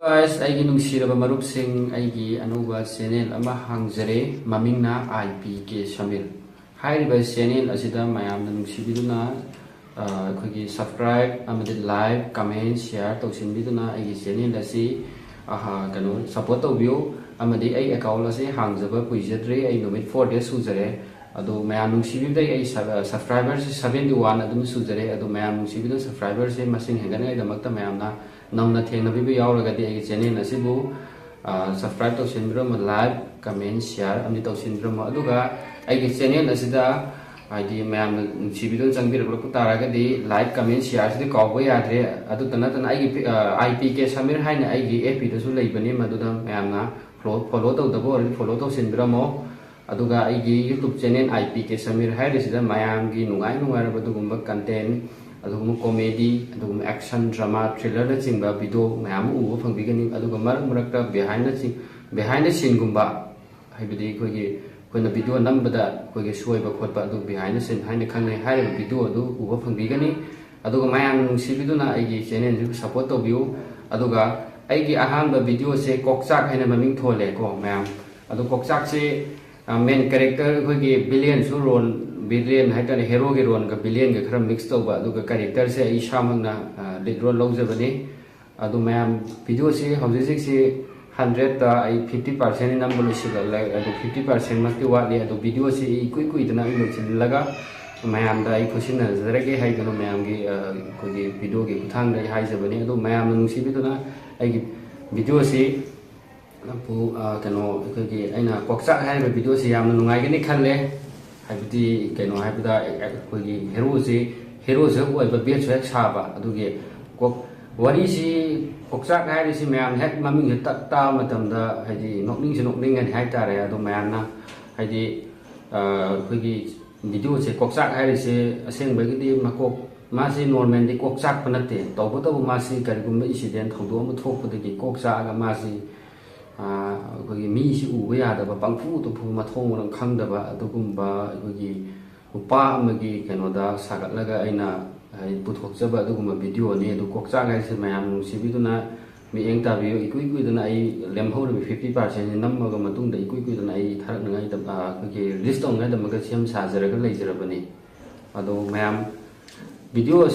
Guys, aigi nungsiraba marupsing aigi anuba channel ama hangjare mamingna IPK Shamil. Hairiba channel asida mayamna nungsibiduna akhoi subscribe amadi like comment share tawsinbiduna aigi channel asi kanu support tawbiyo amadi ai account asi hangjaba kuijadre ai numit 4 days sujare ado mayam nungsibidai ai subscribers 71 adum sujare ado mayam nungsibidu subscribers masing hengana ai damakta mayamna nauna thengna bibi yauragadi ai channel asibu subscribe tawsinbirama like comment share amdi tawsinbirama aduga ai channel asida aidi mayam nungsibidon changbirabra taragadi like comment share sidi kawba yadre adu tanatana ai IPK Samir haina ai FB dasu leibani maduda mayamna follow tawdabo follow tawsinbiramo aduga ai YouTube channel IPK Samir hairasida mayamgi nungai nugarabadugumba content adugum comedy adugum action drama thriller na chingba video mayam ubu phangbigani aduga marak marakta behind the scene gumba haibidi koina video nambada koige soiba khotba adu behind the scene haina khangne haire video adu ubu phangbigani aduga mayam nungsibiduna aigi channel ji support tobiu aduga aigi ahamba video se kokchak haina maming thole ko mayam adu kokchak se main character koige billion su role villain haitane hero ge ron ga villain ga khara mix tawba aduga character se ai shamangna lead role lawjabani adu mayam video se hojik se 100 ta ai 50% number sigal adu 50% masti wali adu video se kui dana ilo chilaga mayam da ai khusina zarage hai gano mayam ge kogi video ge kuthang dai hai jabani adu mayam nungsi biduna ai video se pu kano kogi aina kokchak hai video se yamna nungai gani khalle haibidi keno haibida kogi hero se oiba bet se saba aduge kok wari si kokchak hai si mayam het maming he ta matamda haidi nokning ani hai tare adu mayamna haidi kogi video se kokchak hai se aseng bagidi makok masi normal di kokchak panate tawbo masi karigumba incident thodo am thokpudagi kokchak ga masi kogi mi si uba yadaba pangfu to phu mathong rang khangdaba adugumba kogi upa amagi kenoda sagatlaga aina puthokjaba adugumba video ni adu kokchak hai se mayam nungsibiduna mi eng tabiyo ikui dana ai lemhor 50% nammaga matungda ikui dana ai tharakngai da kogi list ong ngai da maga siam sajaraga leijrabani adu mayam video